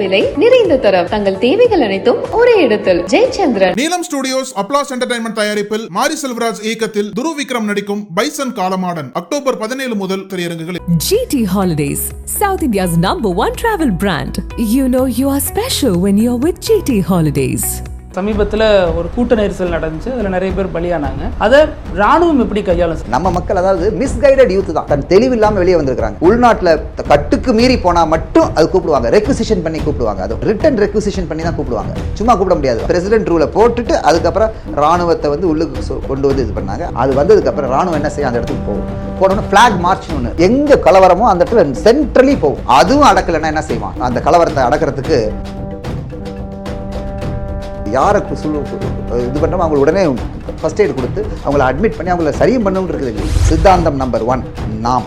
விலை, நிறைந்த தரம். தங்கள் தேவைகள் அனைத்தும் ஒரே இடத்தில். ஜெயச்சந்திரன். நீலம் ஸ்டுடியோஸ் அப்ளாஸ் என்டர்டைன்மெண்ட் தயாரிப்பில் மாரி செல்வராஜ் இயக்கத்தில் துருவ் விக்ரம் நடிக்கும் பைசன் காலமாடன் அக்டோபர் 17 முதல் திரையரங்குகளில். GT Holidays, South India's #1 travel brand. You know you are special when you're with GT Holidays. சமீபத்தில் ஒரு கூட்ட நெரிசல் நடந்துச்சு. அதில் நிறைய பேர் பலியானாங்க. அதை ராணுவம் எப்படி கையாளும்? நம்ம மக்கள் அதாவது மிஸ்கைடட் யூத் தான், தன் தெளிவில்லாமல் வெளியே வந்திருக்காங்க. உள்நாட்டில் கட்டுக்கு மீறி போனால் மட்டும் அது கூப்பிடுவாங்க, ரெக்விசிஷன் பண்ணி கூப்பிடுவாங்க. அது ரிட்டன் ரெக்விசிஷன் பண்ணி தான் கூப்பிடுவாங்க, சும்மா கூப்பிட முடியாது. பிரசிடென்ட் ரூலை போட்டுட்டு அதுக்கப்புறம் ராணுவத்தை வந்து உள்ளுக்கு கொண்டு வந்து இது பண்ணாங்க. அது வந்ததுக்கப்புறம் ராணுவம் என்ன செய்யும், அந்த இடத்துக்கு போகும். போனோன்னு ஃபிளாக் மார்ச் ஒன்று, எங்கே கலவரமோ அந்த இடத்துல சென்ட்ரலி போகும். அதுவும் அடக்கலைன்னா என்ன செய்வான், அந்த கலவரத்தை அடக்கிறதுக்கு யாரை இது பண்ணுறோம் அவங்களுக்கு உடனே ஃபர்ஸ்ட் எய்ட் கொடுத்து அவங்கள அட்மிட் பண்ணி அவங்கள சரியும் பண்ணணும்னு இருக்குது. சித்தாந்தம் நம்பர் 1 நாம்,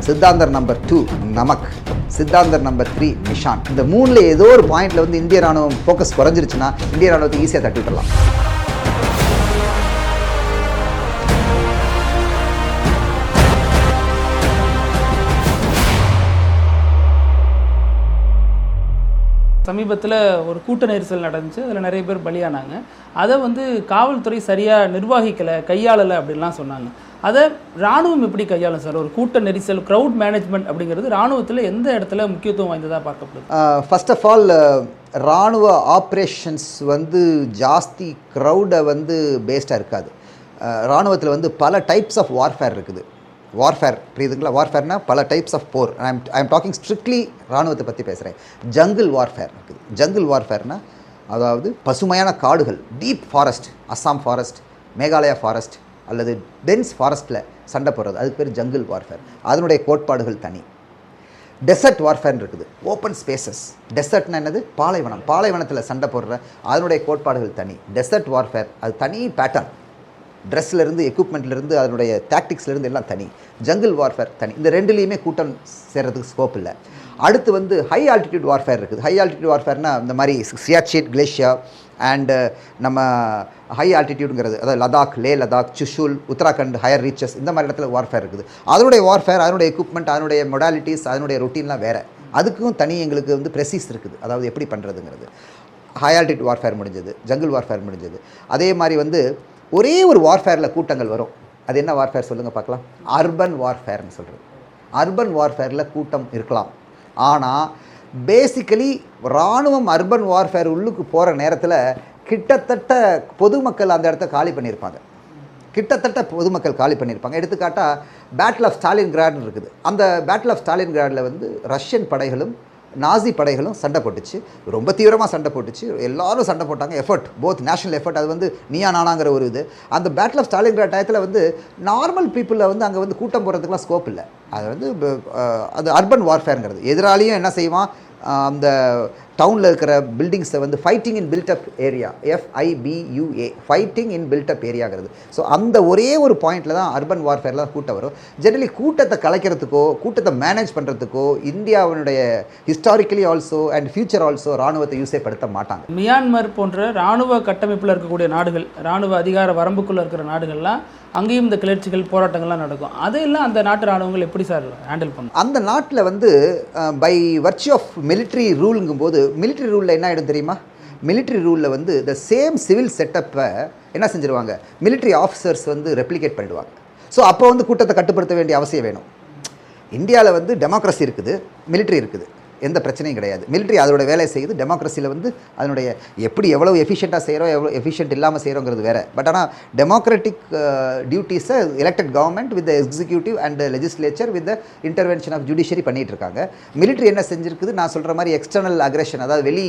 சித்தாந்தம் நம்பர் 2 நமக், சித்தாந்தம் நம்பர் 3 நிஷான். இந்த 3ல் ஏதோ ஒரு பாயிண்ட்ல வந்து இந்திய ராணுவம் ஃபோக்கஸ் குறைஞ்சிருச்சுன்னா இந்திய ராணுவத்தை ஈஸியாக தட்டி விட்டுறலாம். சமீபத்தில் ஒரு கூட்ட நெரிசல் நடந்துச்சு. அதில் நிறைய பேர் பலியானாங்க. அதை வந்து காவல்துறை சரியாக நிர்வகிக்கலை, கையாளலை அப்படின்லாம் சொன்னாங்க. அதை ராணுவம் எப்படி கையாளும் சார்? ஒரு கூட்ட நெரிசல், க்ரௌட் மேனேஜ்மெண்ட் அப்படிங்கிறது ராணுவத்தில் எந்த இடத்துல முக்கியத்துவம் வாய்ந்ததாக பார்க்கப்படுது? ஃபர்ஸ்ட் ஆஃப் ஆல் ராணுவ ஆப்ரேஷன்ஸ் வந்து ஜாஸ்தி க்ரௌடை வந்து பேஸ்டாக இருக்காது. ராணுவத்தில் வந்து பல டைப்ஸ் ஆஃப் வார்ஃபேர் இருக்குது. வார்ஃபேர் புரியுதுங்களா? வார்ஃபேர்னா பல டைப்ஸ் ஆஃப் போர். ஐ எம் டாக்கிங் ஸ்ட்ரிக்ட்லி ராணுவத்தை பற்றி பேசுகிறேன். ஜங்கிள் வார்ஃபேர் இருக்குது. ஜங்கிள் வார்ஃபேர்னா அதாவது பசுமையான காடுகள், deep forest, Assam forest, Meghalaya forest அல்லது டென்ஸ் ஃபாரஸ்ட்டில் சண்டை போடுறது, அதுக்கு பேர் ஜங்கிள் வார்ஃபேர். அதனுடைய கோட்பாடுகள் தனி. டெசர்ட் வார்ஃபேர் இருக்குது, ஓப்பன் ஸ்பேசஸ். டெசர்ட்னா என்னது, பாலைவனம். பாலைவனத்தில் சண்டை போடுற அதனுடைய கோட்பாடுகள் தனி. டெசர்ட் வார்ஃபேர் அது தனி பேட்டர்ன். ட்ரெஸ்லேருந்து, எக்யூப்மெண்ட்லேருந்து, அதனுடைய டாக்டிக்ஸ்லேருந்து எல்லாம் தனி. ஜங்கிள் வார்ஃபேர் தனி. இந்த ரெண்டுலேயுமே கூட்டம் சேர்கிறதுக்கு ஸ்கோப் இல்லை. அடுத்து வந்து ஹை ஆல்டிடியூட் வார்ஃபேர் இருக்குது. ஹை ஆல்டிடியூட் வார்ஃபேர்னால் இந்த மாதிரி சியாச்சின் கிளேஷியர் அண்டு நம்ம ஹை ஆல்டிடியூடுங்கிறது, அதாவது லடாக், லே லடாக், சுஷூல், உத்தராகண்ட், ஹையர் ரீச்சஸ், இந்த மாதிரி இடத்துல வார்ஃபேர் இருக்குது. அதனுடைய வார்ஃபேர், அதனுடைய எக்யூப்மெண்ட், அதனுடைய மொடாலிட்டிஸ், அதனுடைய ரொட்டீன்லாம் வேறு. அதுக்கும் தனி எங்களுக்கு வந்து ப்ரெசிஸ் இருக்குது, அதாவது எப்படி பண்ணுறதுங்கிறது. ஹை ஆல்டிடியூட் வார்ஃபேர் முடிஞ்சது, ஜங்கிள் வார்ஃபேர் முடிஞ்சது. அதே மாதிரி வந்து ஒரே ஒரு வார்ஃபேரில் கூட்டங்கள் வரும். அது என்ன வார்ஃபேர் சொல்லுங்கள் பார்க்கலாம்? அர்பன் வார்ஃபேர்னு சொல்கிறது. அர்பன் வார்ஃபேரில் கூட்டம் இருக்கலாம். ஆனால் பேசிக்கலி இராணுவம் அர்பன் வார்ஃபேர் உள்ளுக்கு போகிற நேரத்தில் கிட்டத்தட்ட பொதுமக்கள் அந்த இடத்த காலி பண்ணியிருப்பாங்க. எடுத்துக்காட்டால் பேட்டில் ஆஃப் ஸ்டாலின்கிராட்னு இருக்குது. அந்த பேட்டில் ஆஃப் ஸ்டாலின்கிராடில் வந்து ரஷ்யன் படைகளும் நாசி படைகளும் சண்டை போட்டுச்சு, ரொம்ப தீவிரமாக சண்டை போட்டுச்சு. எல்லாரும் சண்டை போட்டாங்க. Effort, both national effort. அது வந்து நீயா நானாங்கிற ஒரு இது. அந்த பேட்டில் ஆஃப் ஸ்டாலின்கிராட் டயத்தில் வந்து நார்மல் பீப்புளில் வந்து அங்கே வந்து கூட்டம் போடுறதுக்குலாம் ஸ்கோப் இல்லை. அது வந்து அது அர்பன் வார்ஃபேருங்கிறது. எதிராளியும் என்ன செய்வான், அந்த டவுனில் இருக்கிற பில்டிங்ஸை வந்து ஃபைட்டிங் இன் build up area, FIBUA, fighting இன் பில்ட் அப் ஏரியாங்கிறது. ஸோ அந்த ஒரே ஒரு பாயிண்டில் தான் அர்பன் வார்ஃபேர்லாம் கூட்டம் வரும். ஜெனரலி கூட்டத்தை கலைக்கிறதுக்கோ கூட்டத்தை மேனேஜ் பண்ணுறதுக்கோ இந்தியாவினுடைய historically also and future also ராணுவத்தை யூஸே படுத்த மாட்டாங்க. மியான்மர் போன்ற இராணுவ கட்டமைப்பில் இருக்கக்கூடிய நாடுகள், இராணுவ அதிகார வரம்புக்குள்ளே இருக்கிற நாடுகள்லாம் அங்கேயும் இந்த கிளர்ச்சிகள், போராட்டங்கள்லாம் நடக்கும். அதையெல்லாம் அந்த நாட்டு இராணுவங்கள் எப்படி சார் ஹேண்டில் பண்ணும்? அந்த நாட்டில் வந்து பை வர்ச்சி ஆஃப் மிலிட்ரி ரூலுங்கும் போது, மிலிட்ரி ரூலில் என்ன ஆகிடும் தெரியுமா? மிலிட்ரி ரூலில் வந்து த சேம் சிவில் செட்டப்பை என்ன செஞ்சுருவாங்க, மிலிட்ரி ஆஃபீஸர்ஸ் வந்து ரெப்ளிகேட் பண்ணிடுவாங்க. ஸோ அப்போ வந்து கூட்டத்தை கட்டுப்படுத்த வேண்டிய அவசியம் வேணும். இந்தியாவில் வந்து டெமோக்ரஸி இருக்குது, மிலிட்ரி இருக்குது, எந்த பிரச்சனையும் கிடையாது. மிலிட்ரி அதோட வேலையை செய்யுது. டெமோக்ரஸியில் வந்து அதனுடைய எப்படி எவ்வளோ எஃபிஷியண்ட்டாக செய்கிறோம், எவ்வளோ எஃபிஷியன்ட் இல்லாமல் செய்கிறோங்கிறது வேறு. பட் ஆனால் டெமோக்ராட்டிக் டியூட்டிஸை elected government with executive and legislature with intervention of judiciary பண்ணிகிட்டு இருக்காங்க. மிலிட்ரி என்ன செஞ்சுருக்குது, நான் சொல்கிற மாதிரி எக்ஸ்டர்னல் அக்ரெஷன், அதாவது வெளி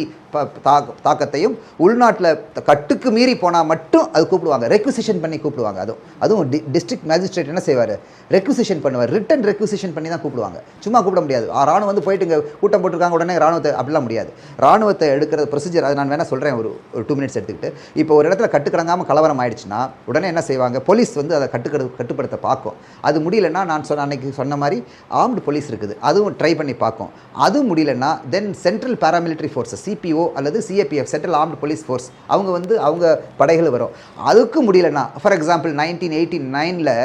தாக்கத்தையும் உள்நாட்டில் கட்டுக்கு மீறி போனால் மட்டும் அது கூப்பிடுவாங்க, ரெக்விசிஷன் பண்ணி கூப்பிடுவாங்க. அதுவும் டிஸ்ட்ரிக்ட் மேஜிஸ்ட்ரேட் என்ன செய்வார், ரெக்விசிஷன் பண்ணுவார், ரிட்டன் ரெக்விசிஷன் பண்ணி தான் கூப்பிடுவாங்க, சும்மா கூப்பிட முடியாது. ராணுவம் வந்து போயிட்டு இங்கே கூட்டம் போட்டிருக்காங்க உடனே ராணுவத்தை அப்படிலாம் முடியாது. ராணுவத்தை எடுக்கிற ப்ரொசீஜர் அது நான் வேணால் சொல்கிறேன், ஒரு 2 மினிட்ஸ் எடுத்துக்கிட்டு. இப்போ ஒரு இடத்துல கட்டுக்கடங்காமல் கலவரம் ஆயிடுச்சுன்னா உடனே என்ன செய்வாங்க, போலீஸ் வந்து அதை கட்டுப்படுத்த பார்க்கும். அது முடியலன்னா நான் அன்னைக்கு சொன்ன மாதிரி ஆர்ம்டு போலீஸ் இருக்குது, அதுவும் ட்ரை பண்ணி பார்க்கும். அதுவும் முடியலன்னா தென் சென்ட்ரல் பேராமிலிட்டரி ஃபோர்ஸஸ், CPO அல்லது CAPF, central armed police force, அவங்க படைகள் வரும். அதுக்கும் முடியலன்னா, for example 1989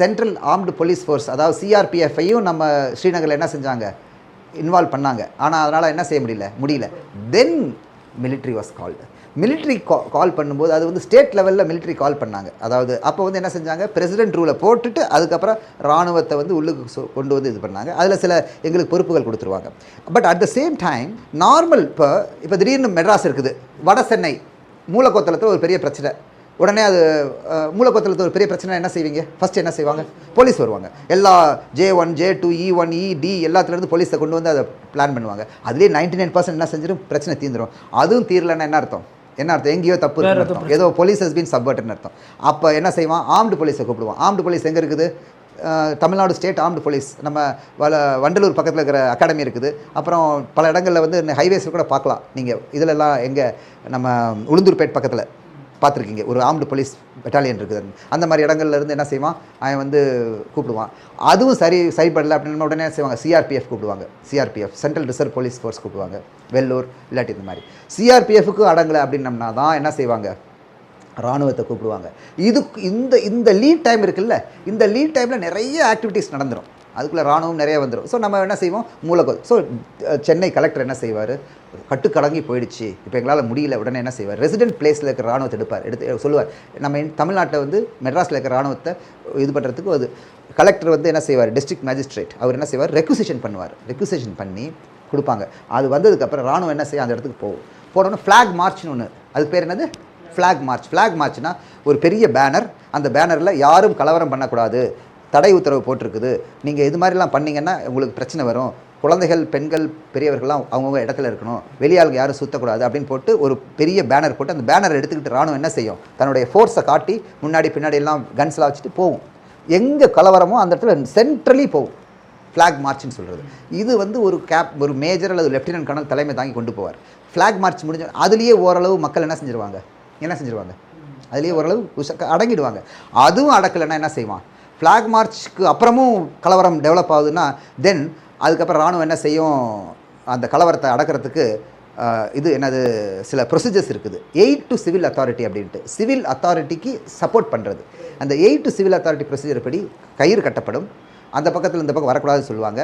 central armed police force, அதாவது CRPF-ஐயும் நம்ம ஸ்ரீநகரில் என்ன செஞ்சாங்க, இன்வால்வ் பண்ணாங்க. ஆனால் அதனால் என்ன செய்ய முடியல. தென் military வாஸ் கால்டு. மிலிட்ரி கால் பண்ணும்போது அது வந்து ஸ்டேட் லெவலில் மிலிட்ரி கால் பண்ணாங்க. அதாவது அப்போ வந்து என்ன செஞ்சாங்க, பிரசிடென்ட் ரூலை போட்டுட்டு அதுக்கப்புறம் இராணுவத்தை வந்து உள்ளுக்கு கொண்டு வந்து இது பண்ணாங்க. அதில் சில எங்களுக்கு பொறுப்புகள் கொடுத்துருவாங்க. But at the same time normal இப்போ திடீர்னு மெட்ராஸ் இருக்குது, வட சென்னை மூலக்கோத்தலத்தில் ஒரு பெரிய பிரச்சனை, உடனே அது மூலக்கோத்தலத்தில் ஒரு பெரிய பிரச்சனை என்ன செய்வீங்க, ஃபஸ்ட்டு என்ன செய்வாங்க, போலீஸ் வருவாங்க. எல்லா J1 J2 E1 ED எல்லாத்துலேருந்து போலீஸை கொண்டு வந்து அதை பிளான் பண்ணுவாங்க. அதுலேயே 99% என்ன செஞ்சிடும், பிரச்சனை தீர்ந்துடும். அதுவும் தீரலைன்னா என்ன அர்த்தம், எங்கேயோ தப்பு இருக்குன்னு அர்த்தம், ஏதோ போலீஸ் ஹஸ் பீன் சப்வர்ட்னு அர்த்தம். அப்போ என்ன செய்வான், ஆர்ம்டு போலீஸை கூப்பிடுவான். ஆர்ம்டு போலீஸ் எங்கே இருக்குது, தமிழ்நாடு ஸ்டேட் ஆர்ம்டு போலீஸ் நம்ம வண்டலூர் பக்கத்தில் இருக்கிற அகாடமி இருக்குது. அப்புறம் பல இடங்களில் வந்து ஹைவேஸில் கூட பார்க்கலாம் நீங்கள். இதிலெல்லாம் எங்கே நம்ம உளுந்தூர்பேட் பக்கத்தில் பார்த்துருக்கீங்க, ஒரு ஆர்ம்டு போலீஸ் பெட்டாலியன் இருக்குது. அந்த மாதிரி இடங்கள்ல இருந்து என்ன செய்வான், அவன் வந்து கூப்பிடுவான். அதுவும் சரிப்படலை அப்படின்னு உடனே செய்வாங்க, CRPF கூப்பிடுவாங்க. CRPF central reserve police force கூப்பிடுவாங்க, வெள்ளூர் இல்லாட்டி இந்த மாதிரி. CRPFக்கு அடங்கலை அப்படின்னம்னா தான் என்ன செய்வாங்க, இராணுவத்தை கூப்பிடுவாங்க. இந்த லீட் டைம் இருக்குல்ல, இந்த லீட் டைமில் நிறைய ஆக்டிவிட்டீஸ் நடந்துடும். அதுக்குள்ளே இராணுவம் நிறைய வந்துடும். ஸோ நம்ம என்ன செய்வோம், ஸோ சென்னை கலெக்டர் என்ன செய்வார், கட்டுக்கடங்கி போயிடுச்சு, இப்போ எங்களால் முடியல, உடனே என்ன செய்வார், ரெசிடென்ட் பிளேஸில் இருக்கிற இராணுவத்தை எடுத்து சொல்லுவார். நம்ம தமிழ்நாட்டில் வந்து மெட்ராஸில் இருக்கிற இராணுவத்தை இது பண்ணுறதுக்கு அது கலெக்டர் வந்து என்ன செய்வார், டிஸ்ட்ரிக்ட் மேஜிஸ்ட்ரேட் அவர் என்ன செய்வார், ரெக்யூசிஷன் பண்ணுவார். ரெக்யூசிஷன் பண்ணி கொடுப்பாங்க. அது வந்ததுக்கப்புறம் இராணுவம் என்ன செய்ய, அந்த இடத்துக்கு போனோன்னா ஃப்ளாக் மார்ச்னு ஒன்று, அதுக்கு பேர் என்னது, ஃப்ளாக் மார்ச். ஃப்ளாக் மார்ச்னா ஒரு பெரிய பேனர், அந்த பேனரில் யாரும் கலவரம் பண்ணக்கூடாது, தடை உத்தரவு போட்டிருக்குது, நீங்கள் இது மாதிரிலாம் பண்ணிங்கன்னா உங்களுக்கு பிரச்சனை வரும், குழந்தைகள் பெண்கள் பெரியவர்கள்லாம் அவங்கவுங்க இடத்துல இருக்கணும், வெளியாளுங்க யாரும் சுற்றக்கூடாது அப்படின்னு போட்டு ஒரு பெரிய பேனர் போட்டு அந்த பேனரை எடுத்துக்கிட்டு இராணுவம் என்ன செய்யும், தன்னுடைய ஃபோர்ஸை காட்டி முன்னாடி பின்னாடி எல்லாம் கன்ஸ்லாம் வச்சுட்டு போகும். எங்கே கலவரமோ அந்த இடத்துல சென்ட்ரலி போகும். ஃப்ளாக் மார்ச்னு சொல்கிறது. இது வந்து ஒரு மேஜர் அல்லது லெஃப்டினன்ட் கர்னல் தலைமை தாங்கி கொண்டு போவார். ஃப்ளாக் மார்ச் முடிஞ்ச அதுலேயே ஓரளவு மக்கள் என்ன செஞ்சுருவாங்க, அதுலேயே ஓரளவு அடங்கிடுவாங்க. அதுவும் அடக்கலைன்னா என்ன செய்வான், ஃப்ளாக் மார்ச்சுக்கு அப்புறமும் கலவரம் டெவலப் ஆகுதுன்னா தென் அதுக்கப்புறம் இராணுவம் என்ன செய்யும், அந்த கலவரத்தை அடக்கிறதுக்கு இது என்னது சில ப்ரொசீஜர்ஸ் இருக்குது. எய்ட் டு சிவில் அத்தாரிட்டி அப்படின்ட்டு, சிவில் அத்தாரிட்டிக்கு சப்போர்ட் பண்ணுறது. அந்த eight to civil authority procedure படி கயிறு கட்டப்படும், அந்த பக்கத்தில் இந்த பக்கம் வரக்கூடாதுன்னு சொல்லுவாங்க.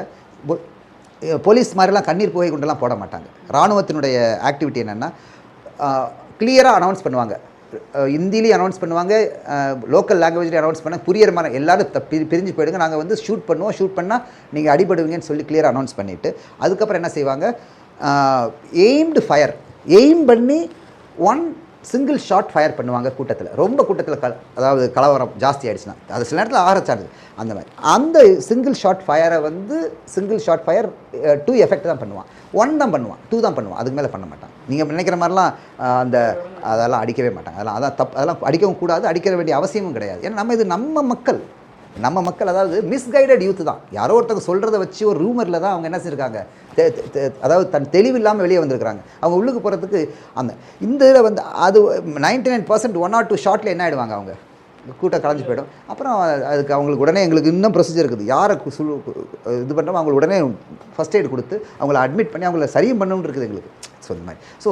போலீஸ் மாதிரிலாம் கண்ணீர் புகை கொண்டெல்லாம் போட மாட்டாங்க. இராணுவத்தினுடைய ஆக்டிவிட்டி என்னென்னா கிளியராக அனௌன்ஸ் பண்ணுவாங்க, ஹிந்திலையும் அனௌன்ஸ் பண்ணுவாங்க, லோக்கல் லாங்குவேஜ்லேயும் அனௌன்ஸ் பண்ண புரியற மாதிரி எல்லோரும் பிரிஞ்சு போயிடுங்க, நாங்கள் வந்து ஷூட் பண்ணுவோம், ஷூட் பண்ணால் நீங்கள் அடிபடுவீங்கன்னு சொல்லி கிளியராக அனௌன்ஸ் பண்ணிவிட்டு அதுக்கப்புறம் என்ன செய்வாங்க, எய்ம்டு ஃபயர், எய்ம் பண்ணி ஒன் சிங்கிள் ஷாட் ஃபயர் பண்ணுவாங்க கூட்டத்தில். ரொம்ப கூட்டத்தில் அதாவது கலவரம் ஜாஸ்தி ஆகிடுச்சுன்னா அது சில நேரத்தில் ஆரச்சாரு அந்த மாதிரி. அந்த சிங்கிள் ஷாட் ஃபயரை வந்து சிங்கிள் ஷாட் ஃபயர் 2 எஃபெக்ட் தான் பண்ணுவான், 1 தான் பண்ணுவான், 2 தான் பண்ணுவான், அதுக்கு மேலே பண்ண மாட்டான். நீங்கள் நினைக்கிற மாதிரிலாம் அதெல்லாம் அடிக்கவே மாட்டாங்க. அதெல்லாம் அடிக்கவும் கூடாது, அடிக்க வேண்டிய அவசியமும் கிடையாது. ஏன்னா இது நம்ம மக்கள் அதாவது மிஸ்கைடட் யூத் தான். யாரோ ஒருத்தங்க சொல்கிறத வச்சு ஒரு ரூமரில் தான் அவங்க என்ன செஞ்சுருக்காங்க, அதாவது தன் தெளிவு இல்லாமல் வெளியே வந்திருக்கிறாங்க. அவங்க உள்ளுக்கு போகிறதுக்கு இந்த இதில் வந்து அது 99% 1 or 2 ஷாட்டில் என்ன ஆகிடுவாங்க, அவங்க கூட்டம் கலைஞ்சு போயிடும். அப்புறம் அதுக்கு அவங்களுக்கு உடனே எங்களுக்கு இன்னும் ப்ரொசீஜர் இருக்குது, யாரை இது பண்ணுறோம் அவங்களுக்கு உடனே ஃபஸ்ட் எய்டு கொடுத்து அவங்கள அட்மிட் பண்ணி அவங்கள சரியும் பண்ணணும்னு இருக்குது எங்களுக்கு. ஸோ இந்த மாதிரி ஸோ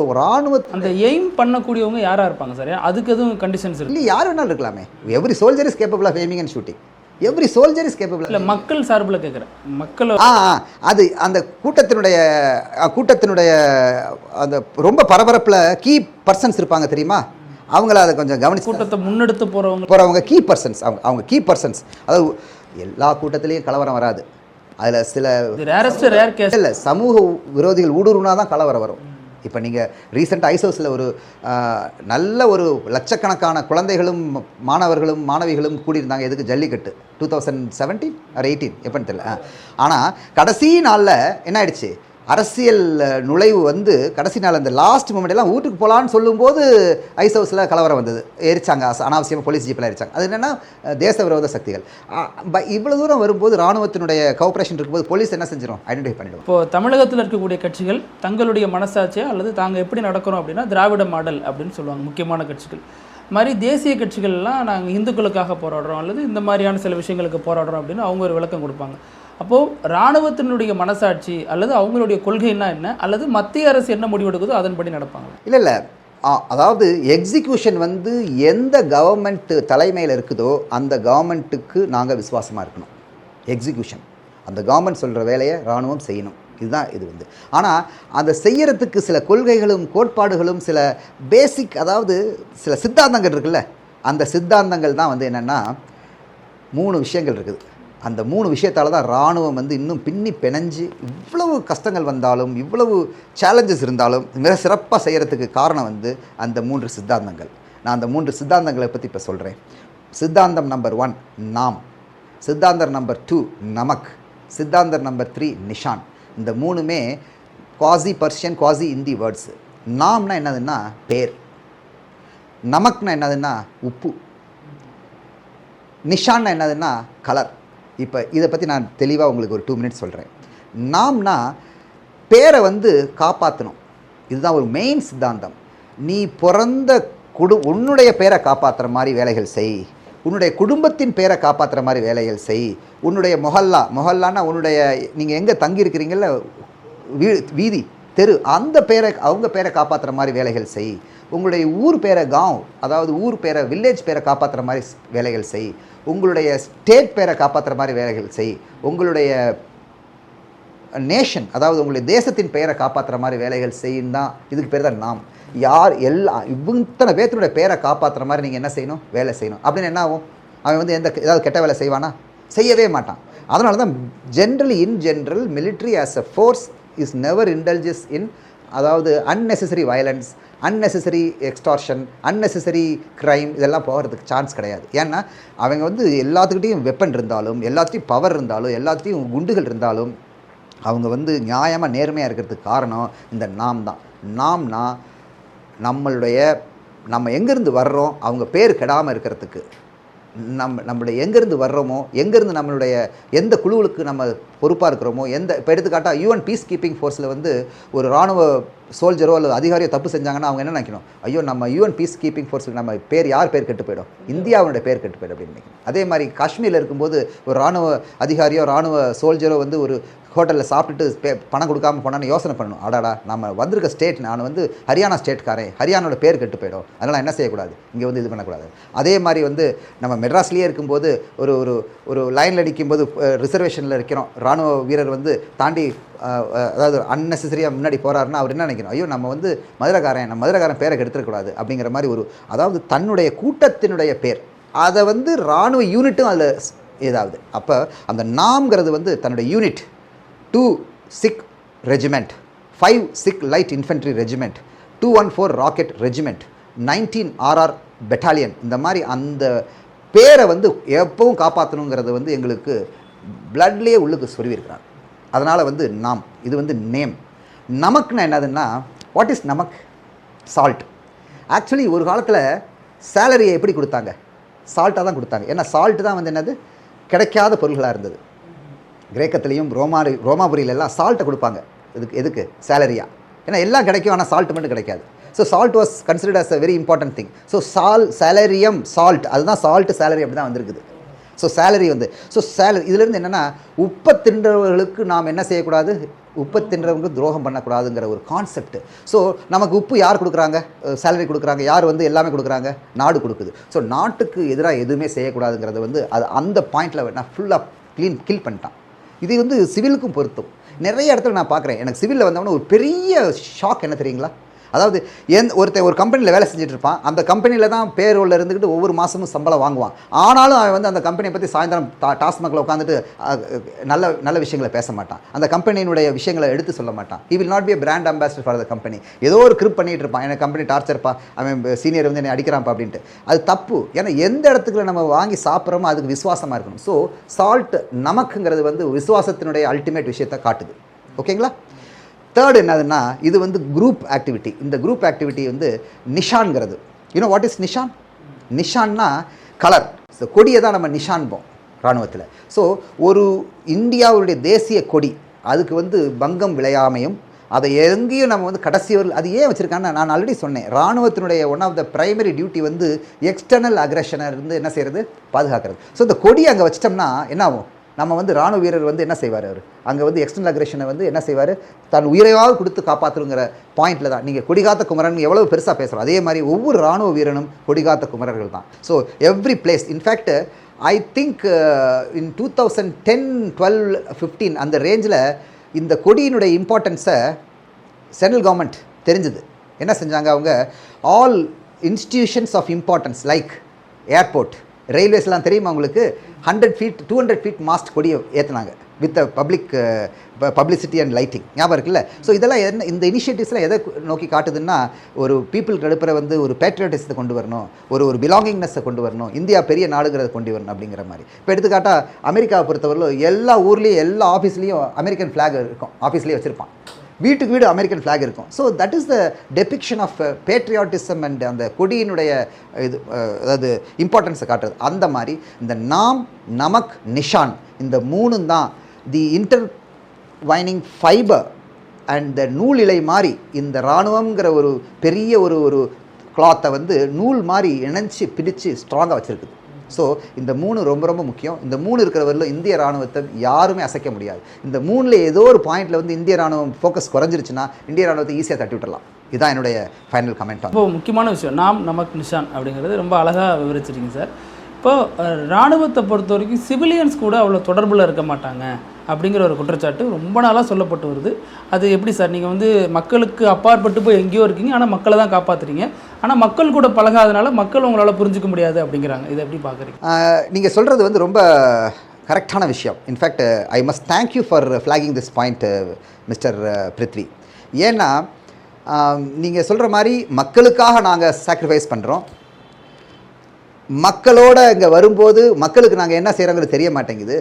அந்த எய்ம் பண்ணக்கூடியவங்க யாராக இருப்பாங்க சார், அதுக்கு எதுவும் கண்டிஷன்ஸ் இல்லை? யார் வேணாலும் இருக்கலாமே. Every soldier is capable of aiming and shooting. Every soldier is capable. இல்லை மக்கள் சார்பில் கேட்குறேன், மக்கள் அது அந்த கூட்டத்தினுடைய அந்த ரொம்ப பரபரப்பில் கீ பர்சன்ஸ் இருப்பாங்க தெரியுமா, அவங்கள அதை கொஞ்சம் கவனிச்சு கூட்டத்தை முன்னெடுத்து போகிறவங்க கீ பர்சன்ஸ், அவங்க கீ பர்சன்ஸ். அதாவது எல்லா கூட்டத்திலையும் கலவரம் வராது, அதில் சில இல்லை சமூக விரோதிகள் ஊடுருவினா தான் கலவரம் வரும். இப்போ நீங்கள் ரீசெண்டாக ஐசோஸில் ஒரு நல்ல ஒரு லட்சக்கணக்கான குழந்தைகளும் மாணவிகளும் கூடியிருந்தாங்க. எதுக்கு, ஜல்லிக்கட்டு 2017 or 18 எப்போன்னு தெரியல. ஆனால் கடைசி நாளில் என்ன ஆயிடுச்சு, அரசியல் நுழைவு வந்து கடைசி நாள் அந்த லாஸ்ட் மூமெண்ட் எல்லாம் வீட்டுக்கு போகலான்னு சொல்லும்போது ஐஸ் ஹவுஸில் கலவரம் வந்தது, எரிச்சாங்க, அனாவசியமாக போலீஸ் ஜீப்பெல்லாம் எரிச்சாங்க. அது என்னென்னா தேச விரோத சக்திகள். இவ்வளோ தூரம் வரும்போது இராணுவத்தினுடைய கோஆப்ரேஷன் இருக்கும்போது போலீஸ் என்ன செஞ்சிடும், ஐடென்டிஃபை பண்ணிடும். இப்போது தமிழகத்தில் இருக்கக்கூடிய கட்சிகள் தங்களுடைய மனசாட்சியை அல்லது தாங்கள் எப்படி நடக்கிறோம் அப்படின்னா திராவிட மாடல் அப்படின்னு சொல்லுவாங்க முக்கியமான கட்சிகள். மாதிரி தேசிய கட்சிகள்லாம் நாங்கள் இந்துக்களுக்காக போராடுறோம் அல்லது இந்த மாதிரியான சில விஷயங்களுக்கு போராடுறோம் அப்படின்னு அவங்க ஒரு விளக்கம் கொடுப்பாங்க. அப்போது இராணுவத்தினுடைய மனசாட்சி அல்லது அவங்களுடைய கொள்கைன்னா என்ன, அல்லது மத்திய அரசு என்ன முடிவெடுக்குதோ அதன்படி நடப்பாங்க? இல்லை அதாவது எக்ஸிக்யூஷன் வந்து எந்த கவர்மெண்ட் தலைமையில் இருக்குதோ அந்த கவர்மெண்ட்டுக்கு நாங்கள் விசுவாசமாக இருக்கணும். எக்ஸிக்யூஷன் அந்த கவர்மெண்ட் சொல்கிற வேலையை இராணுவம் செய்யணும். இதுதான் இது வந்து. ஆனால் அதை செய்யறதுக்கு சில கொள்கைகளும் கோட்பாடுகளும் சில பேசிக், அதாவது சில சித்தாந்தங்கள் இருக்குல்ல, அந்த சித்தாந்தங்கள் தான் வந்து என்னென்னா 3 விஷயங்கள் இருக்குது. அந்த 3 விஷயத்தால் தான் இராணுவம் வந்து இன்னும் பின்னி பிணைஞ்சு இவ்வளவு கஷ்டங்கள் வந்தாலும் இவ்வளவு சேலஞ்சஸ் இருந்தாலும் மிக சிறப்பாக செய்கிறதுக்கு காரணம் வந்து அந்த 3 சித்தாந்தங்கள். நான் அந்த 3 சித்தாந்தங்களை பற்றி இப்போ சொல்கிறேன். சித்தாந்தம் நம்பர் 1 நாம், சித்தாந்தம் நம்பர் 2 நமக், சித்தாந்தம் நம்பர் 3 நிஷான். இந்த 3மே quasi Persian quasi Hindi words. நாம்னா என்னதுன்னா பேர், நமக்னா என்னதுன்னா உப்பு, நிஷான்னா என்னதுன்னா கலர். இப்போ இதை பற்றி நான் தெளிவாக உங்களுக்கு ஒரு 2 மினிட்ஸ் சொல்கிறேன். நாம்னா பேரை வந்து காப்பாற்றணும், இதுதான் ஒரு மெயின் சித்தாந்தம். நீ பிறந்த உன்னுடைய பேரை காப்பாற்றுற மாதிரி வேலைகள் செய், உன்னுடைய குடும்பத்தின் பேரை காப்பாற்றுற மாதிரி வேலைகள் செய், உன்னுடைய மொஹல்லான்னா உன்னுடைய நீங்கள் எங்கே தங்கியிருக்கிறீங்கள வீதி தெரு, அந்த பேரை அவங்க பேரை காப்பாற்றுற மாதிரி வேலைகள் செய், உங்களுடைய ஊர் பேரை காவ், அதாவது ஊர் பேரை வில்லேஜ் பேரை காப்பாற்றுற மாதிரி வேலைகள் செய், உங்களுடைய ஸ்டேட் பேரை காப்பாற்றுற மாதிரி வேலைகள் செய், உங்களுடைய நேஷன் அதாவது உங்களுடைய தேசத்தின் பெயரை காப்பாற்றுற மாதிரி வேலைகள் செய்யும் தான். இதுக்கு பேர் தான் நாம். யார் இத்தனை பேர்த்தினுடைய பேரை காப்பாற்றுற மாதிரி நீங்கள் என்ன செய்யணும், வேலை செய்யணும். அப்படின்னு என்ன ஆகும், அவன் வந்து ஏதாவது கெட்ட வேலை செய்வானா, செய்யவே மாட்டான். அதனால தான் in general military as a force is never indulges in, அதாவது unnecessary violence, unnecessary extortion, unnecessary crime, இதெல்லாம் போகிறதுக்கு சான்ஸ் கிடையாது. ஏன்னா அவங்க வந்து எல்லாத்துக்கிட்டையும் வெப்பன் இருந்தாலும், எல்லாத்தையும் பவர் இருந்தாலும், எல்லாத்தையும் குண்டுகள் இருந்தாலும் அவங்க வந்து நியாயமாக நேர்மையாக இருக்கிறதுக்கு காரணம் இந்த நாம் தான். நாம்னா நம்ம எங்கேருந்து வர்றோம் அவங்க பேர் கெடாமல் இருக்கிறதுக்கு, நம்மளுடைய எங்கேருந்து வர்றோமோ, எங்கேருந்து நம்மளுடைய எந்த குழுவுக்கு நம்ம பொறுப்பாக இருக்கிறோமோ, இப்போ எடுத்துக்காட்டால் யூஎன் பீஸ் கீப்பிங் ஃபோர்ஸில் வந்து ஒரு இராணுவ சோல்ஜரோ அல்லது அதிகாரியோ தப்பு செஞ்சாங்கன்னா அவங்க என்ன நினைக்கணும், ஐயோ நம்ம யூஎன் பீஸ் கீப்பிங் ஃபோர்ஸுக்கு நம்ம யார் பேர் கெட்டு போயிடும், இந்தியாவுடைய பேர் கெட்டு போயிடும் அப்படின்னு நினைக்கணும். அதே மாதிரி காஷ்மீரில் இருக்கும்போது ஒரு இராணுவ அதிகாரியோ இராணுவ சோல்ஜரோ வந்து ஒரு ஹோட்டலில் சாப்பிட்டுட்டு பணம் கொடுக்காமல் போனான்னு யோசனை பண்ணணும், அடாடா நம்ம வந்திருக்க ஸ்டேட், நான் வந்து ஹரியானா ஸ்டேட்காரன், ஹரியானோட பேர் கெட்டு போயிடும், அதனால் என்ன செய்யக்கூடாது, இங்கே வந்து இது பண்ணக்கூடாது. அதே மாதிரி வந்து நம்ம மெட்ராஸ்லேயே இருக்கும்போது ஒரு லைனில் அடிக்கும்போது ரிசர்வேஷனில் இருக்கிறோம், இராணுவ வீரர் வந்து தாண்டி அதாவது அன்னெசரியாக முன்னாடி போகிறாருன்னா அவர் என்ன நினைக்கணும், ஐயோ நம்ம வந்து மதுரைக்காரன் பேரை கெடுத்துடக்கூடாது அப்படிங்கிற மாதிரி அதாவது தன்னுடைய கூட்டத்தினுடைய பேர், அதை வந்து இராணுவ யூனிட்டும் அதில் ஏதாவது. அப்போ அந்த நாம்ங்கிறது வந்து தன்னுடைய unit 2 Sikh Regiment, 5 Sikh Light Infantry Regiment, 214 Rocket Regiment, 19 RR Battalion, இந்த மாதிரி அந்த பேரை வந்து எப்பவும் காப்பாற்றணுங்கிறது வந்து எங்களுக்கு பிளட்லேயே உள்ளுக்கு சொருவிருக்கிறாங்க. அதனால் வந்து நாம், இது வந்து நேம். நமக்குன்னா என்னதுன்னா, வாட் இஸ் நமக்? சால்ட். ஆக்சுவலி ஒரு காலத்தில் சேலரியை எப்படி கொடுத்தாங்க, சால்ட்டாக தான் கொடுத்தாங்க. ஏன்னா சால்ட்டு தான் வந்து என்னது, கிடைக்காத பொருள்களாக இருந்தது. கிரேக்கத்துலேயும் ரோமாபுரியிலெல்லாம் சால்ட்டை கொடுப்பாங்க. எதுக்கு சேலரியா, ஏன்னா எல்லாம் கிடைக்கும் ஆனால் சால்ட் மட்டும் கிடைக்காது. So salt was considered as a very important thing. So salarium salt, அதுதான் சால்ட்டு சேலரி அப்படி தான் வந்திருக்குது. ஸோ சேலரி வந்து இதிலேருந்து என்னென்னா, உப்பை தின்றவர்களுக்கு நாம் என்ன செய்யக்கூடாது, உப்பை தின்றவங்க துரோகம் பண்ணக்கூடாதுங்கிற ஒரு கான்செப்ட். ஸோ நமக்கு உப்பு யார் கொடுக்குறாங்க, சேலரி கொடுக்குறாங்க, யார் வந்து எல்லாமே கொடுக்குறாங்க, நாடு கொடுக்குது. ஸோ நாட்டுக்கு எதிராக எதுவுமே செய்யக்கூடாதுங்கிறது வந்து அது அந்த பாயிண்டில் நான் ஃபுல்லாக கில் பண்ணிட்டான். இது வந்து சிவிலுக்கும் பொருத்தும். நிறைய இடத்துல நான் பார்க்குறேன், எனக்கு சிவிலில் வந்தவொன்னே ஒரு பெரிய ஷாக் என்ன தெரியுங்களா, அதாவது ஒரு கம்பெனியில் வேலை செஞ்சுட்டு இருப்பான், அந்த கம்பெனியில் தான் பேரோலில் இருந்துக்கிட்டு ஒவ்வொரு மாதமும் சம்பளம் வாங்குவான். ஆனாலும் அவன் வந்து அந்த கம்பெனியை பற்றி சாயந்தரம் டாஸ்மாகில் உட்காந்துட்டு நல்ல விஷயங்களை பேச மாட்டான், அந்த கம்பெனியினுடைய விஷயங்களை எடுத்து சொல்ல மாட்டான். He will not be a brand ambassador for the company. ஏதோ ஒரு கிரிப் பண்ணிகிட்டு இருப்பான், எனக்கு கம்பெனி டார்ச்சர்ப்பா, அவன் சீனியர் வந்து என்னை அடிக்கிறான்ப்பா அப்படின்ட்டு. அது தப்பு. ஏன்னா எந்த இடத்துக்குள்ள நம்ம வாங்கி சாப்பிட்றோமோ அதுக்கு விசுவாசமாக இருக்கணும். ஸோ சால்ட் நமக்குங்கிறது வந்து விசுவாசத்தினுடைய அல்டிமேட் விஷயத்தை காட்டுது. ஓகேங்களா? தேர்ட் என்னதுன்னா, இது வந்து குரூப் ஆக்டிவிட்டி. இந்த குரூப் ஆக்டிவிட்டி வந்து நிஷான்கிறது. யூனோ வாட் இஸ் நிஷான்? நிஷான்னா கலர். ஸோ கொடியை தான் நம்ம நிஷான்போம் இராணுவத்தில். ஸோ ஒரு இந்தியாவுடைய தேசிய கொடி, அதுக்கு வந்து பங்கம் விளையாமையும், அதை எங்கேயும் நம்ம வந்து கடைசியவர்கள் அது ஏன் வச்சுருக்காங்கன்னா, நான் ஆல்ரெடி சொன்னேன், இராணுவத்தினுடைய one of the primary duty வந்து எக்ஸ்டர்னல் அக்ரெஷனை இருந்து என்ன செய்கிறது, பாதுகாக்கிறது. ஸோ இந்த கொடி அங்கே வச்சிட்டோம்னா என்ன ஆகும், நம்ம வந்து இராணுவ வீரர் வந்து என்ன செய்வார், அவர் அங்கே வந்து எக்ஸ்டர்னல் அக்ரெஷனை வந்து என்ன செய்வார், தன் உயிரையாவது கொடுத்து காப்பாற்றுங்கிற பாயிண்டில் தான். நீங்கள் கொடிகாத்த குமரன் எவ்வளோ பெருசாக பேசுகிறோம், அதே மாதிரி ஒவ்வொரு இராணுவ வீரனும் கொடிகாத்த குமரர்கள் தான். So every place, in fact I think in 2010, 12, 15 அந்த ரேஞ்சில் இந்த கொடியினுடைய இம்பார்ட்டன்ஸை சென்ட்ரல் கவர்மெண்ட் தெரிஞ்சுது. என்ன செஞ்சாங்க, அவங்க all institutions of importance like airport, ரயில்வேஸ்லாம் தெரியுமா உங்களுக்கு, 100 feet 200 feet மாஸ்ட் கொடியை ஏற்றுனாங்க வித் பப்ளிசிட்டி அண்ட் லைட்டிங். ஞாபகம் இருக்குல்ல? ஸோ இதெல்லாம் என்ன, இந்த இனிஷியேட்டிவ்ஸ்லாம் எதை நோக்கி காட்டுதுன்னா, ஒரு பீப்புளுக்கு நடுப்புற வந்து ஒரு பேட்ரியாட்டிசத்தை கொண்டு வரணும், ஒரு பிலாங்கிங்னஸை கொண்டு வரணும், இந்தியா பெரிய நாடுங்கிறத கொண்டு வரணும் அப்படிங்கிற மாதிரி. இப்போ எடுத்துக்காட்டா அமெரிக்காவை பொறுத்தவரையிலும் எல்லா ஊர்லேயும் எல்லா ஆஃபீஸ்லேயும் அமெரிக்கன் ஃப்ளாக் இருக்கும், ஆஃபீஸ்லேயே வச்சுருப்பான், வீட்டுக்கு வீடு அமெரிக்கன் ஃப்ளாக் இருக்கும். So that is the depiction of patriotism and அந்த கொடியினுடைய இது அதாவது இம்பார்ட்டன்ஸை காட்டுறது. அந்த மாதிரி இந்த நாம், நமக், நிஷான் இந்த மூணும் தான் தி இன்டர்வைனிங் ஃபைபர் அண்ட் த நூல் இலை மாதிரி இந்த இராணுவங்கிற ஒரு பெரிய ஒரு கிளாத்தை வந்து நூல் மாதிரி இணைச்சி பிடிச்சு ஸ்ட்ராங்காக வச்சுருக்குது. ஸோ இந்த 3 ரொம்ப ரொம்ப முக்கியம். இந்த 3 இருக்கிறவரில் இந்திய ராணுவத்தை யாருமே அசைக்க முடியாது. இந்த 3ல் ஏதோ ஒரு பாயிண்டில் வந்து இந்திய ராணுவம் ஃபோக்கஸ் குறைஞ்சிருச்சுன்னா இந்திய ராணுவத்தை ஈஸியாக தட்டி விட்டுடலாம். இதுதான் என்னுடைய ஃபைனல் கமெண்ட். இப்போ முக்கியமான விஷயம் நாம், நமக், நிஷான் அப்படிங்கிறது ரொம்ப அழகாக விவரிச்சிருக்கீங்க சார். இப்போ இராணுவத்தை பொறுத்த வரைக்கும் சிவிலியன்ஸ் கூட அவ்வளோ தொடர்பில் இருக்க மாட்டாங்க அப்படிங்கிற ஒரு குற்றச்சாட்டு ரொம்ப நாளாக சொல்லப்பட்டு வருது. அது எப்படி சார், நீங்கள் வந்து மக்களுக்கு அப்பாற்பட்டு போய் எங்கேயோ இருக்கீங்க, ஆனால் மக்களை தான் காப்பாற்றுறீங்க, ஆனால் மக்கள் கூட பழகாதனால மக்கள் உங்களால் புரிஞ்சுக்க முடியாது அப்படிங்கிறாங்க. இதை எப்படி பார்க்குறீங்க? நீங்கள் சொல்கிறது வந்து ரொம்ப கரெக்டான விஷயம். In fact I must thank you for flagging this point mister Prithvi. ஏன்னா நீங்கள் சொல்கிற மாதிரி மக்களுக்காக நாங்கள் சாக்ரிஃபைஸ் பண்ணுறோம், மக்களோட இங்கே வரும்போது மக்களுக்கு நாங்கள் என்ன செய்கிறோங்கிறது தெரிய மாட்டேங்குது.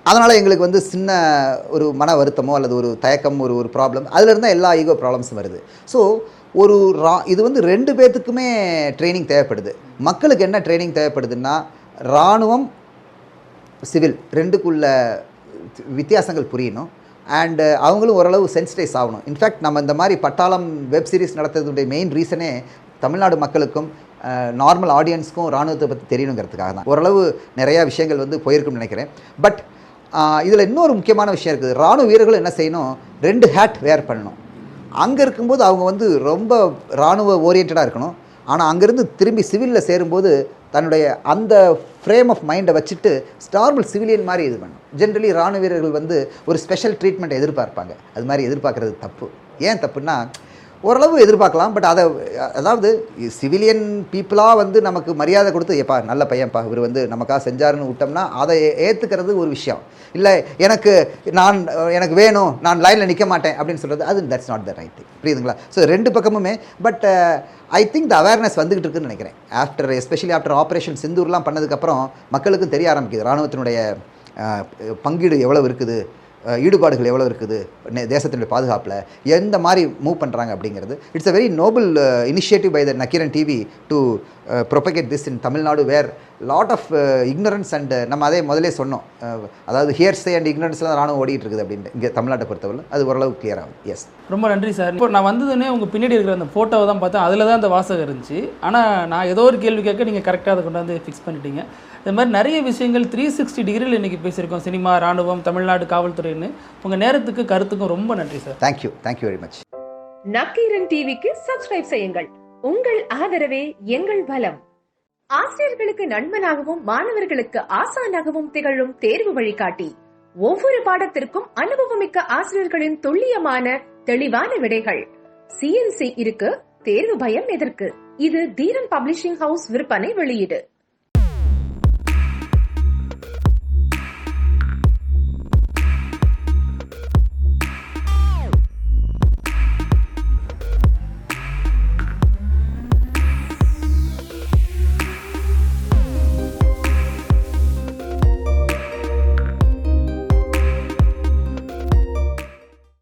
அதனால் எங்களுக்கு வந்து சின்ன ஒரு மன வருத்தமோ அல்லது ஒரு தயக்கம், ஒரு ப்ராப்ளம், அதில் இருந்தால் எல்லா ஈகோ ப்ராப்ளம்ஸும் வருது. ஸோ இது வந்து 2 பேர்த்துக்குமே ட்ரைனிங் தேவைப்படுது. மக்களுக்கு என்ன ட்ரைனிங் தேவைப்படுதுன்னா, இராணுவம், சிவில் 2க்குள்ள வித்தியாசங்கள் புரியணும். அண்டு அவங்களும் ஓரளவு சென்சிடைஸ் ஆகணும். இன்ஃபேக்ட் நம்ம இந்த மாதிரி பட்டாளம் வெப் சீரிஸ் நடத்துறதுடைய மெயின் ரீசனே தமிழ்நாடு மக்களுக்கும் நார்மல் ஆடியன்ஸ்க்கும் இராணுவத்தை பற்றி தெரியணுங்கிறதுக்காக தான். ஓரளவு நிறையா விஷயங்கள் வந்து போயிருக்குன்னு நினைக்கிறேன். பட் இதில் இன்னொரு முக்கியமான விஷயம் இருக்குது. இராணுவ வீரர்களும் என்ன செய்யணும், 2 ஹேட் வேர் பண்ணணும். அங்கே இருக்கும்போது அவங்க வந்து ரொம்ப இராணுவ ஓரியன்டாக இருக்கணும். ஆனால் அங்கேருந்து திரும்பி சிவிலில் சேரும்போது தன்னுடைய அந்த ஃப்ரேம் ஆஃப் மைண்டை வச்சுட்டு நார்மல் சிவிலியன் மாதிரி இது பண்ணணும். ஜென்ரலி இராணுவ வீரர்கள் வந்து ஒரு ஸ்பெஷல் ட்ரீட்மெண்ட் எதிர்பார்ப்பாங்க. அது மாதிரி எதிர்பார்க்குறது தப்பு. ஏன் தப்புன்னா, ஓரளவு எதிர்பார்க்கலாம், பட் அதாவது சிவிலியன் பீப்புளாக வந்து நமக்கு மரியாதை கொடுத்து, ஏப்பா நல்ல பையன்ப்பா இவர் வந்து நமக்காக செஞ்சாருன்னு விட்டோம்னா அதை ஏற்றுக்கிறது ஒரு விஷயம். இல்லை எனக்கு வேணும், நான் லைனில் நிற்க மாட்டேன் அப்படின்னு சொல்கிறது, அது that's not the right thing. புரியுதுங்களா? ஸோ 2 பக்கமுமே. But I think the awareness வந்துகிட்டு இருக்குன்னு நினைக்கிறேன். எஸ்பெஷலி ஆஃப்டர் ஆப்ரேஷன் சிந்தூர்லாம் பண்ணதுக்கப்புறம் மக்களுக்கும் தெரிய ஆரம்பிக்குது இராணுவத்தினுடைய பங்கீடு எவ்வளோ இருக்குது, ஈடுபாடுகள் எவ்வளோ இருக்குது, தேசத்தினுடைய பாதுகாப்பில் எந்த மாதிரி மூவ் பண்ணுறாங்க அப்படிங்கிறது. It's a very noble initiative by the Nakkheeran TV to propagate this in Tamil Nadu where lot of ignorance and நம்ம அதே முதலே சொன்னோம், அதாவது ஹியர்ஸே அண்ட் இக்னரன்ஸ்லாம் ராணுவம் ஓடிட்டு இருக்குது அப்படின்னு இங்கே தமிழ்நாட்டை பொறுத்தவரை அது ஓரளவு கிளியர் ஆகும். எஸ், ரொம்ப நன்றி சார். இப்போ நான் வந்ததுன்னே உங்கள் பின்னாடி இருக்கிற அந்த ஃபோட்டோவை தான் பார்த்தேன், அதில் தான் அந்த வாசகம் இருந்துச்சு. ஆனால் நான் ஏதோ ஒரு கேள்வி கேட்க நீங்கள் கரெக்டாக அதை கொண்டாந்து ஃபிக்ஸ் பண்ணிட்டீங்க. இது மாதிரி நிறைய விஷயங்கள் 360 டிகிரியில் இன்றைக்கி பேசியிருக்கோம். சினிமா, ராணுவம், தமிழ்நாடு காவல்துறைன்னு. உங்கள் நேரத்துக்கு கருத்துக்கும் ரொம்ப நன்றி sir. Thank you very much. Nakkheeran டிவிக்கு சப்ஸ்கிரைப் செய்யுங்கள். உங்கள் ஆதரவே எங்கள் பலம். ஆசிரியர்களுக்கு நண்பனாகவும் மாணவர்களுக்கு ஆசானாகவும் திகழும் தேர்வு வழிகாட்டி. ஒவ்வொரு பாடத்திற்கும் அனுபவமிக்க ஆசிரியர்களின் துல்லியமான தெளிவான விடைகள். CNC இருக்கு, தேர்வு பயம் எதற்கு? இது தீரன் பப்ளிஷிங் ஹவுஸ் விற்பனை வெளியீடு.